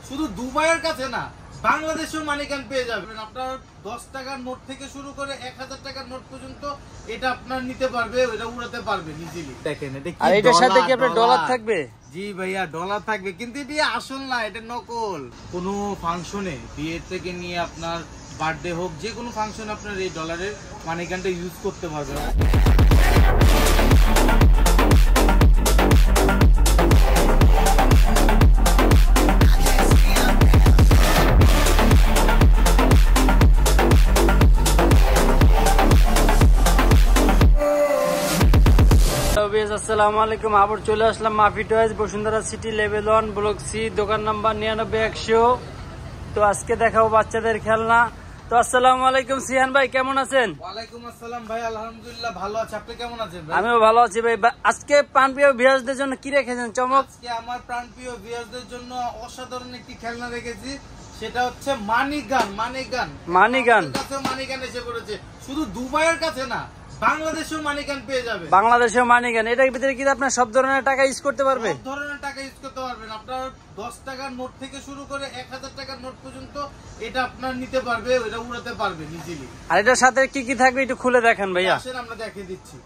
শুধু দুবাইয়ের কাছে না, বাংলাদেশেও মানিকান পেয়ে যাবেন। আপনার 10 টাকার নোট থেকে শুরু করে 1000 টাকার নোট পর্যন্ত এটা আপনার নিতে পারবে, এটা উড়াতে পারবে ইজিলি। দেখেন এটা কি, আর এটার সাথে কি আপনার ডলার থাকবে? জি ভাইয়া, ডলার থাকবে, কিন্তু এটা আসল না, এটা নকল। কোনো ফাংশনে, বিয়ে থেকে নিয়ে আপনার বার্থডে হোক, যে কোনো ফাংশনে আপনার এই ডলারের মানিকানটা ইউজ করতে পারবেন। আসসালামু আলাইকুম, আবার চলে আসলাম Mafi toys, Bashundhara city, level 1, block C, দোকান নাম্বার 99-100। তো আজকে দেখাবো বাচ্চাদের খেলনা। তো আসসালামু আলাইকুম সিহান ভাই, কেমন আছেন? ওয়ালাইকুম আসসালাম ভাই, আলহামদুলিল্লাহ ভালো আছি। আপনি কেমন আছেন ভাই? আমিও ভালো আছি ভাই। আজকে প্রাণপ্রিয় ভিউয়ারদের জন্য কি রেখেছেন চমক? আজকে আমার প্রাণপ্রিয় ভিউয়ারদের জন্য অসাধারণ একটি খেলনা রেখেছি, সেটা হচ্ছে মানিগান। মানিগান এসে পড়েছে। শুধু দুবাইয়ের কাছে না, বাংলাদেশেও মানিগান পেয়ে যাবে। বাংলাদেশেও মানিগান। এটার ভিতরে কি আপনার সব ধরনের টাকা ইউজ করতে পারবে? সব ধরনের টাকা ইউজ করতে পারবেন। আপনার 10 টাকার নোট থেকে শুরু করে 1000 টাকার নোট পর্যন্ত এটা আপনার নিতে পারবে, এটা উড়াতে পারবে ইজিলি। আর এটার সাথে কি কি থাকবে একটু খুলে দেখেন ভাইয়া। আসেন আমরা দেখিয়ে দিচ্ছি।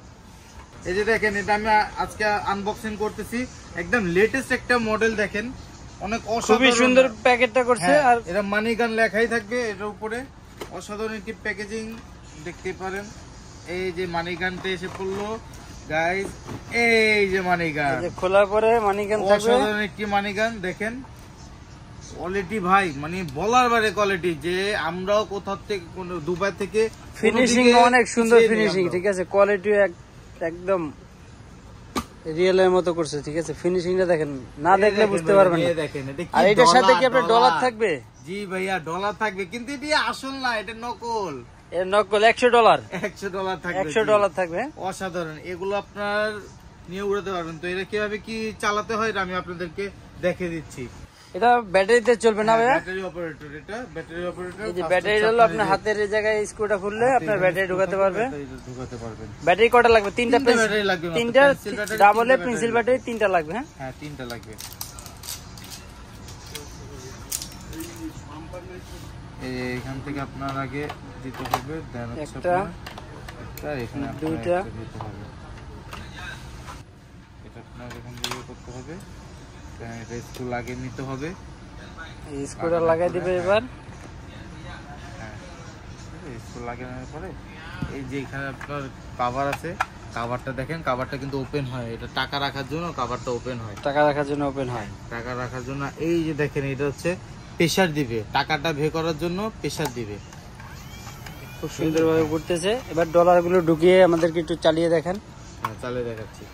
এই যে দেখেন, এটা আমি আজকে আনবক্সিং করতেছি। একদম লেটেস্ট একটা মডেল, দেখেন অনেক খুবই সুন্দর প্যাকেটটা করছে। আর এটা মানিগান লেখাই থাকবে এটার উপরে। অসাধারণ একটি প্যাকেজিং দেখতে পারেন। এই যে মানিগানটা এসে পড়লো গাইস, এই যে মানিগান খোলার পরে মানিগান থাকবে। অসাধারণ একটি মানিগান, দেখেন কোয়ালিটি ভাই, মানে বলার বাইরে কোয়ালিটি। যে আমরাও কোথা থেকে, দুবাই থেকে, ফিনিশিং অনেক সুন্দর ফিনিশিং, ঠিক আছে, কোয়ালিটি একদম রিয়েলের মতো করছে, ঠিক আছে। ফিনিশিংটা দেখেন, না দেখলে বুঝতে পারবেন না। দেখেন আর এটার সাথে কি আপনার ডলার থাকবে? জি ভাইয়া, ডলার থাকবে, কিন্তু এটা আসল না, এটা নকল। এর নকল। $100 থাকবে, $100 থাকবে। অসাধারণ। এগুলো আপনার নিয়ে উড়াতে পারবেন। তো এটা কিভাবে কি চালাতে হয় আমি আপনাদেরকে দেখিয়ে দিচ্ছি। এটা ব্যাটারিতে চলবে না ভাইয়া? Battery operator. এটা ব্যাটারি অপারেটর। এই যে ব্যাটারি হলো আপনার হাতের এই জায়গায় স্ক্রুটা খুললে আপনার ব্যাটারি ঢোকাতে পারবেন। ব্যাটারি কটা লাগবে? তিনটা ব্যাটারি লাগবে। তিনটা ডাবলে পেন্সিল ব্যাটারি তিনটা লাগবে। হ্যাঁ, তিনটা লাগবে। এখান থেকে আপনার আগে দিতে হবে, একটা, এখানে দুইটা, দিতে হবে। এটা আপনার এখান থেকে করতে হবে। এটা স্ক্রু লাগিয়ে নিতে হবে। এই স্ক্রুটা লাগাই দিবে এবার। হ্যাঁ, স্ক্রু লাগানোর পরে এই যে এখানে আপনার কভার আছে, কভারটা দেখেন, কভারটা কিন্তু ওপেন হয়। এটা টাকা রাখার জন্য কভারটা ওপেন হয়। টাকা রাখার জন্য ওপেন হয়। টাকা রাখার জন্য এই যে দেখেন, এটা হচ্ছে প্রেসার দিবে, টাকাটা বের করার জন্য প্রেসার দিবে। খুব সুন্দরভাবে ঘুরতেছে। এবার ডলার গুলো ঢুকিয়ে আমাদেরকে একটু চালিয়ে দেখেন। হ্যাঁ, চালিয়ে দেখাচ্ছি।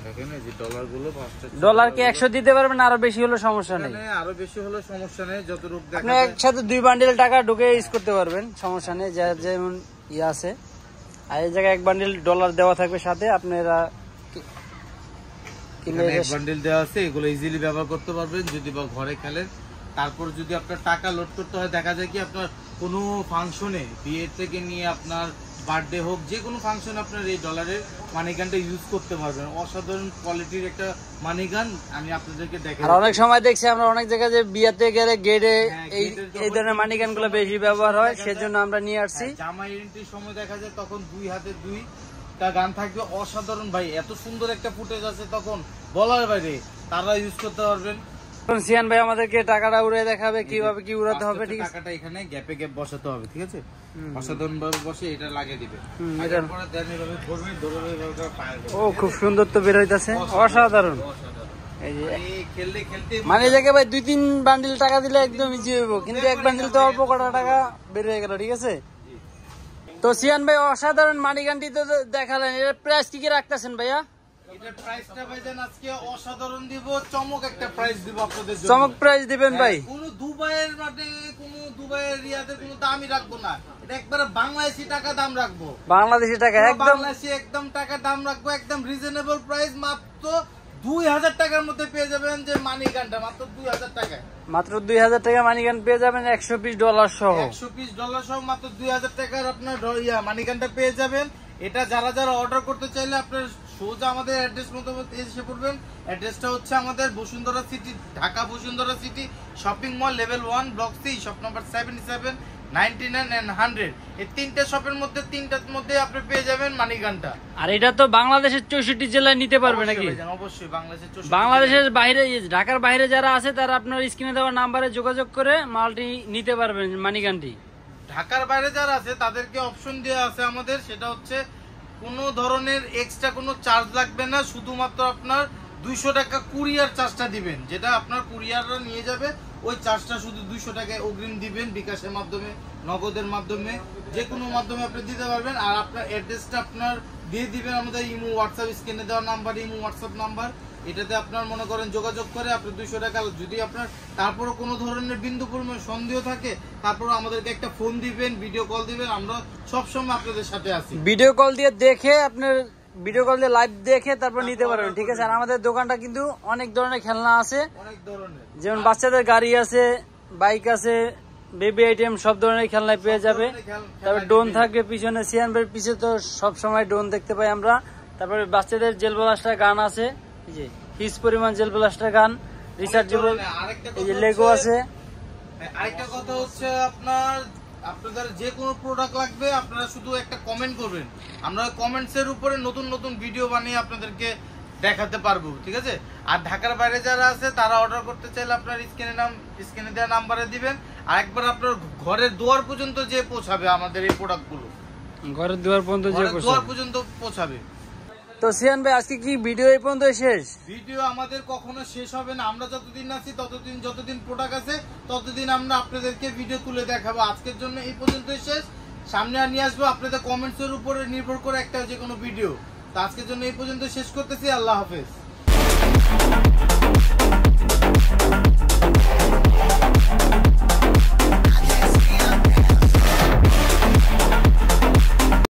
দেখেন এই যে ডলার গুলো, ডলার কি 100 দিতে পারবেন? আরো বেশি হলে সমস্যা নেই। আরো বেশি হলে সমস্যা নেই, যতটুকু দেখেন। আপনি একসাথে 2 বান্ডিল টাকা ঢুকে ইউজ করতে পারবেন, সমস্যা নেই। যার যেমন ইয়ে আছে। আর এই জায়গায় 1 বান্ডিল ডলার দেওয়া থাকবে সাথে। আপনারা এক বান্ডিল দেওয়া আছে, এগুলো ইজিলি ব্যবহার করতে পারবেন যদি বা ঘরে খেলেন। তারপর যদি আপনার টাকা লোড করতে হয়, দেখা যায় কি আপনার কোনো ফাংশনে, বিয়ে থেকে নিয়ে আপনার বার্থডে হোক, যে কোনো ফাংশনে আপনার এই ডলারের মানিগানটা ইউজ করতে পারবেন। অসাধারণ কোয়ালিটির একটা মানিগান আমি আপনাদেরকে দেখাই। আর অনেক সময় দেখছি আমরা অনেক জায়গায় যে বিয়েতে গেলে গেটে এই ধরনের মানিগান গুলো বেশি ব্যবহার হয়, সেজন্য আমরা নিয়ে আসছি। জামাই এন্ট্রির সময় দেখা যায় তখন 2 হাতে 2টা গান থাকবে। অসাধারণ ভাই, এত সুন্দর একটা ফুটেজ আছে, তখন বলার বাইরে, তারা ইউজ করতে পারবেন। সিয়ান ভাই আমাদেরকে টাকাটা উড়ে দেখাবে কিভাবে কি উড়াতে হবে, ঠিক আছে। টাকাটা এখানে গ্যাপে গ্যাপ বসাতে হবে, ঠিক আছে। অসাধারণ ভাবে বসে এটা লাগিয়ে দিবে। ও খুব সুন্দর তো বের হইতাছে, অসাধারণ। এই যে মানে জায়গায় ভাই 2-3 বান্ডিল টাকা দিলে একদম ইজি হইব, কিন্তু 1 বান্ডিল তো অল্প কটা টাকা বের হয়ে গেল, ঠিক আছে। তো সিয়ান ভাই অসাধারণ মানিগানটি তো দেখালেন, এর প্রাইস কি রাখতেছেন ভাইয়া? এটার প্রাইসটা ভাইজান আজকে অসাধারণ দিব, চমক একটা প্রাইস দিব আপনাদের জন্য। চমক প্রাইস দিবেন ভাই? কোনো দুবাইয়ের মাঠে, কোনো দুবাইয়ের রিয়াদের কোনো দামই রাখবো না, এটা একবারে বাংলাদেশি টাকা দাম রাখবো। বাংলাদেশি টাকা একদম, বাংলাদেশি একদম টাকা দাম রাখবো, একদম রিজনেবল প্রাইস। মাত্র 2000 টাকার মধ্যে পেয়ে যাবেন যে মানিগানটা, মাত্র 2000 টাকায়। মাত্র 2000 টাকা মানিগান পেয়ে যাবেন, $120 সহ। $120 সহ মাত্র 2000 টাকার আপনার মানিগানটা পেয়ে যাবেন। এটা যারা যারা অর্ডার করতে চাইলে আপনার সোজা আমাদের অ্যাড্রেস মতো এসে পড়বেন। অ্যাড্রেসটা হচ্ছে আমাদের Bashundhara city, Dhaka Bashundhara city shopping mall, level 1, block C, shop number 77, 99 and 100। এই তিনটা শপের মধ্যে, তিনটার মধ্যে আপনি পেয়ে যাবেন মানিগানটা। আর এটা তো বাংলাদেশের 64 জেলায় নিতে পারবে নাকি? অবশ্যই বাংলাদেশের বাইরে, ঢাকার বাইরে যারা আছে তারা আপনার স্ক্রিনে দেওয়া নাম্বারে যোগাযোগ করে মালটি নিতে পারবেন, মানিগানটি। ঢাকার বাইরে যারা আছে তাদেরকে অপশন দেওয়া আছে আমাদের, সেটা হচ্ছে কোনো ধরনের এক্সট্রা কোনো চার্জ লাগবে না, শুধুমাত্র আপনার 200 টাকা কুরিয়ার চার্জটা দিবেন, যেটা আপনার কুরিয়াররা নিয়ে যাবে, ওই চার্জটা শুধু 200 টাকায় অগ্রিম দিবেন, বিকাশের মাধ্যমে, নগদের মাধ্যমে, যে কোনো মাধ্যমে আপনি দিতে পারবেন। আর আপনার অ্যাড্রেসটা আপনার দিয়ে দিবেন আমাদের ইমো হোয়াটসঅ্যাপ স্ক্রিনে দেওয়া নাম্বার, ইমো হোয়াটসঅ্যাপ নাম্বার, এটাতে আপনার মনে করেন যোগাযোগ করে আপনি 200 টাকা, যদি আপনার তারপরও কোনো ধরনের বিন্দু পরিমাণ সন্দেহ থাকে তারপর আমাদেরকে একটা ফোন দিবেন, ভিডিও কল দিবেন, আমরা সবসময় আপনাদের সাথে আছি। ভিডিও কল দিয়ে দেখে আপনার, ভিডিও কল দিয়ে লাইভ দেখে তারপর নিতে পারবেন, ঠিক আছে? আর আমাদের দোকানটা কিন্তু অনেক ধরনের খেলনা আছে, অনেক ধরনের, যেমন বাচ্চাদের গাড়ি আছে, বাইক আছে, বেবি আইটেম, সব ধরনের খেলনায় পেয়ে যাবে। তারপর ড্রোন থাকবে পিছনে, সিয়ানবের পিছে তো সব সময় ড্রোন দেখতে পাই আমরা। তারপরে বাচ্চাদের জেল ব্লাস্টার গান আছে, এই যে হিউজ পরিমাণ জেল ব্লাস্টার গান, রিচার্জেবল, এই যে লেগো আছে। আরেকটা কথা হচ্ছে আপনাদের যে কোনো প্রোডাক্ট লাগবে আপনারা শুধু একটা কমেন্ট করবেন, আমরা কমেন্টস এর উপরে নতুন নতুন ভিডিও বানিয়ে আপনাদেরকে দেখাতে পারবো, ঠিক আছে? আর ঢাকার বাইরে যারা আছে তারা অর্ডার করতে চাইলে আপনার স্ক্রিনে দেওয়া নাম্বারে দিবেন, আর একবার আপনার ঘরের দুয়ার পর্যন্ত যে পৌঁছাবে আমাদের এই প্রোডাক্টগুলো, ঘরের দুয়ার পর্যন্ত পৌঁছাবে। তো সিয়ান ভাই, আজকে কি ভিডিও এই পর্যন্ত শেষ? ভিডিও আমাদের কখনো শেষ হবে না, আমরা যতদিন আছি ততদিন, যতদিন প্রোডাক্ট আছে ততদিন আমরা আপনাদেরকে ভিডিও তুলে দেখাবো। আজকের জন্য এই পর্যন্তই শেষ, সামনে নিয়ে আসবো আপনাদের কমেন্টস এর উপরে নির্ভর করে একটা যে কোনো ভিডিও। তো আজকের জন্য এই পর্যন্ত শেষ করতেছি, আল্লাহ হাফেজ।